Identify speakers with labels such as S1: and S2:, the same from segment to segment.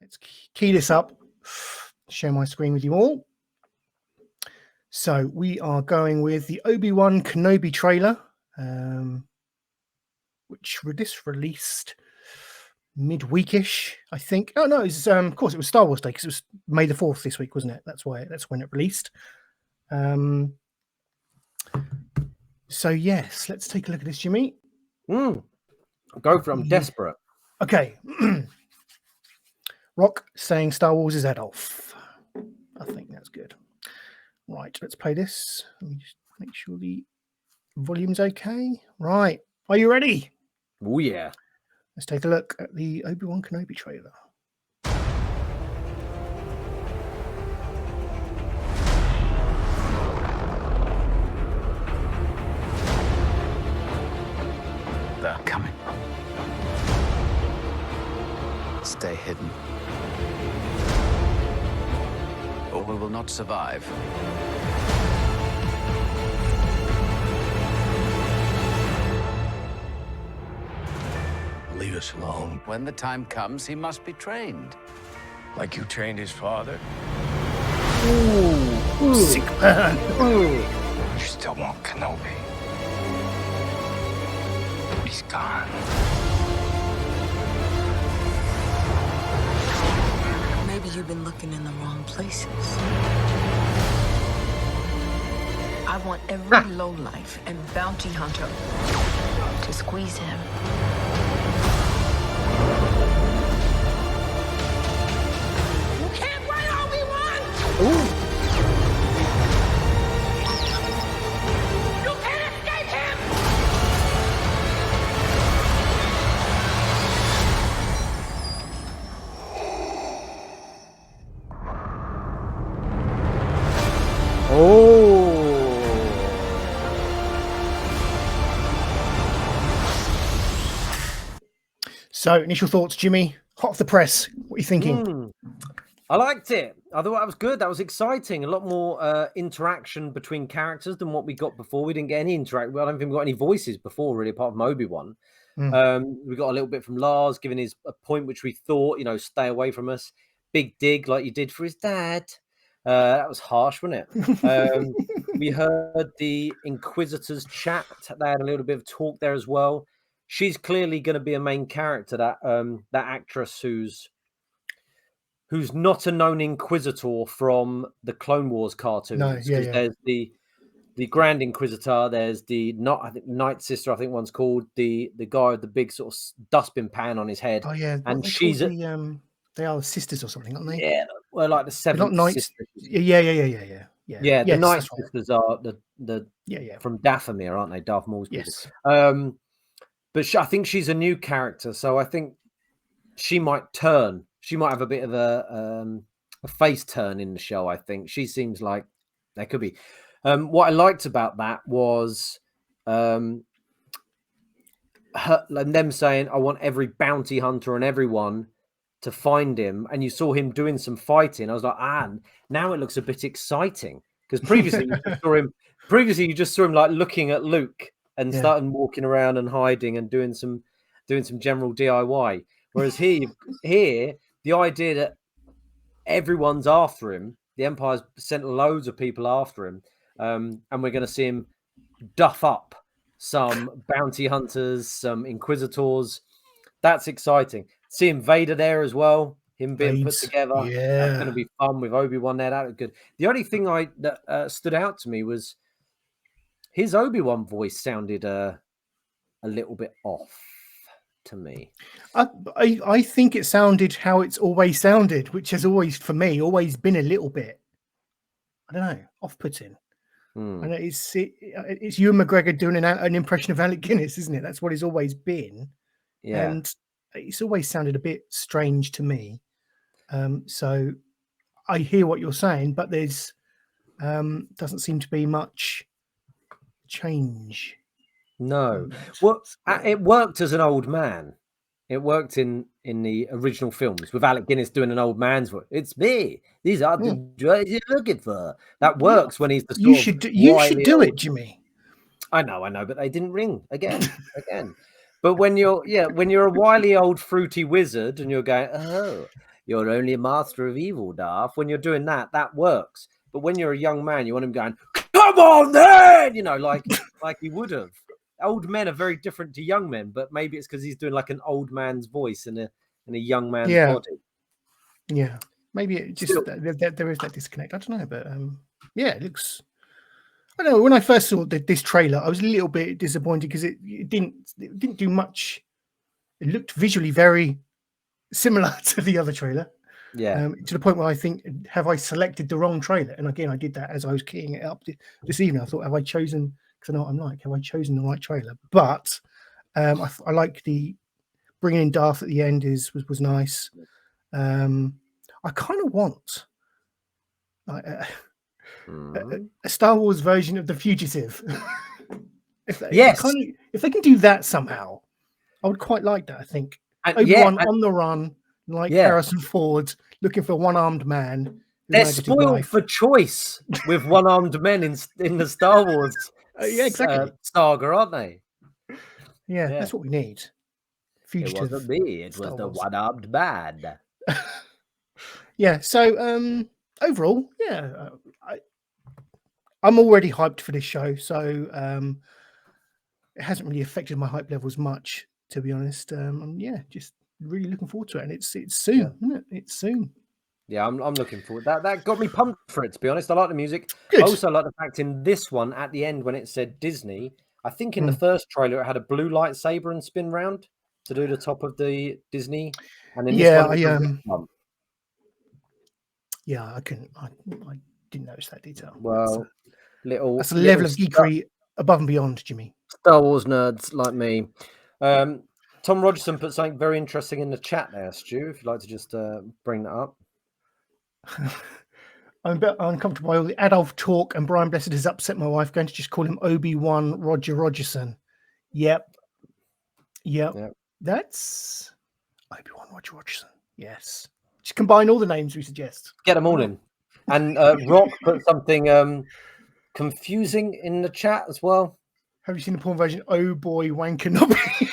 S1: let's key this up, share my screen with you all. So we are going with the Obi Wan Kenobi trailer, which this released midweekish, I think. Oh no, it's of course it was Star Wars Day because it was May the 4th this week, wasn't it? That's when it released. So yes, let's take a look at this, Jimmy.
S2: Go for it. I'm desperate.
S1: Okay. Rock saying Star Wars is Adolf. I think that's good. Right, let's play this. Let me just make sure the volume's okay. Right, are you ready?
S2: Oh yeah.
S1: Let's take a look at the Obi Wan Kenobi trailer.
S3: They're coming. Stay hidden, or we will not survive.
S4: Leave us alone.
S3: When the time comes, he must be trained.
S4: Like you trained his father?
S1: Ooh. Sick man.
S4: You still want Kenobi. He's gone.
S5: Maybe you've been looking in the wrong places. I want every lowlife and bounty hunter to squeeze him. You can't run Obi Wan! You can't escape him!
S1: So, initial thoughts, Jimmy. Hot off the press. What are you thinking?
S2: I liked it. I thought that was good. That was exciting. A lot more interaction between characters than what we got before. We didn't get any interaction. I don't think we got any voices before, really, apart from Obi Wan. We got a little bit from Lars, giving his a point which we thought, stay away from us. Big dig like you did for his dad. That was harsh, wasn't it? We heard the Inquisitors chat. They had a little bit of talk there as well. She's clearly going to be a main character. That actress who's not a known Inquisitor from the Clone Wars cartoons.
S1: No, yeah.
S2: There's the Grand Inquisitor. There's the Night Sister. I think one's called the guy with the big sort of dustbin pan on his head.
S1: Oh yeah,
S2: and she's
S1: they are sisters or something, aren't they?
S2: Yeah, well, like the seventh sister.
S1: Yeah.
S2: Yeah, the Night Sisters are the from Dathomir, aren't they? Darth Maul's people.
S1: Yes.
S2: But I think she's a new character, so I think she might turn. She might have a bit of a face turn in the show. I think she seems like there could be. What I liked about that was her and them saying, "I want every bounty hunter and everyone to find him." And you saw him doing some fighting. I was like, now it looks a bit exciting because previously you just saw him like looking at Luke and starting walking around and hiding and doing some general DIY. Whereas here, the idea that everyone's after him, the Empire's sent loads of people after him, and we're going to see him duff up some bounty hunters, some Inquisitors. That's exciting. Seeing Vader there as well, him being put together.
S1: Yeah,
S2: that's going to be fun with Obi-Wan there. That was good. The only thing that stood out to me was his Obi-Wan voice sounded a little bit off to me.
S1: I think it sounded how it's always sounded, which has always, for me, always been a little bit, I don't know, off-putting. And it's Ewan McGregor doing an impression of Alec Guinness, isn't it? That's what it's always been.
S2: Yeah.
S1: And it's always sounded a bit strange to me. So I hear what you're saying, but there's doesn't seem to be much change.
S2: No. Well, it worked as an old man. It worked in the original films with Alec Guinness doing an old man's voice. It's me. These are the drugs you're looking for. That works when he's the
S1: you should do it, Jimmy.
S2: I know, but they didn't ring again. But when you're a wily old fruity wizard and you're going, "You're only a master of evil, Darth." When you're doing that, that works. But when you're a young man, you want him going, "Come on, then!" You know, like he would have. Old men are very different to young men, but maybe it's because he's doing like an old man's voice in a young man's body.
S1: Yeah, maybe it just
S2: Still-
S1: there is that disconnect. I don't know, but yeah, it looks. I don't know. When I first saw this trailer, I was a little bit disappointed because it didn't do much. It looked visually very similar to the other trailer.
S2: Yeah.
S1: To the point where I think, have I selected the wrong trailer? And again, I did that as I was keying it up this evening. I thought, have I chosen? Because I know what I'm like. Have I chosen the right trailer? But I like the bringing in Darth at the end was nice. I kind of want like a Star Wars version of The Fugitive. if they can do that somehow, I would quite like that. I think Obi Wan on the run, like Harrison Ford, looking for a one-armed man.
S2: They're spoiled for choice with one-armed men in the Star Wars
S1: exactly.
S2: saga, aren't they?
S1: Yeah, that's what we need. Fugitive.
S2: It wasn't me. It was the one-armed man.
S1: Yeah. So overall, yeah, I'm already hyped for this show. So it hasn't really affected my hype levels much, to be honest. Yeah, just really looking forward to it, and it's soon, isn't it? It's soon.
S2: Yeah, I'm looking forward. That got me pumped for it, to be honest. I like the music.
S1: Good.
S2: I also like the fact in this one at the end when it said Disney. I think in the first trailer it had a blue lightsaber and spin round to do the top of the Disney, and in this one,
S1: yeah, I didn't notice that detail.
S2: Well,
S1: that's a level of geekery above and beyond, Jimmy.
S2: Star Wars nerds like me. Tom Rogerson put something very interesting in the chat there, Stu. If you'd like to just bring that up.
S1: I'm a bit uncomfortable by all the adult talk, and Brian Blessed has upset my wife. Going to just call him Obi Wan Rogerson. Yep. That's Obi Wan Rogerson. Yes. Just combine all the names we suggest.
S2: Get them all in. And Rock put something confusing in the chat as well.
S1: Have you seen the porn version? Oh boy, Wankanobi.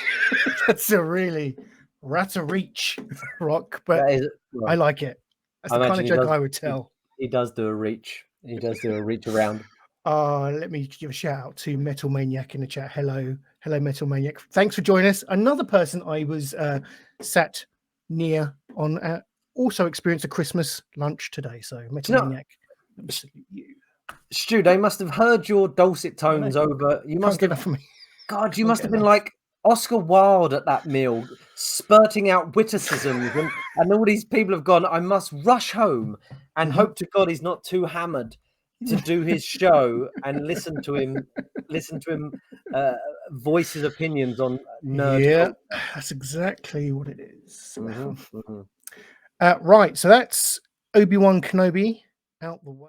S1: That's a really reach, Rock, but I like it. That's the kind of joke I would tell.
S2: He does do a reach. He does do a reach around.
S1: Let me give a shout out to Metal Maniac in the chat. Hello, Metal Maniac. Thanks for joining us. Another person I was sat near on also experienced a Christmas lunch today. So Metal Maniac, you.
S2: Stu, they must have heard your dulcet tones over. You must have. God, you must have been like Oscar Wilde at that meal, spurting out witticisms, and all these people have gone, I must rush home and hope to God he's not too hammered to do his show and listen to him voice his opinions on nerd.
S1: Yeah, that's exactly what it is. Right, so that's Obi Wan Kenobi out the way.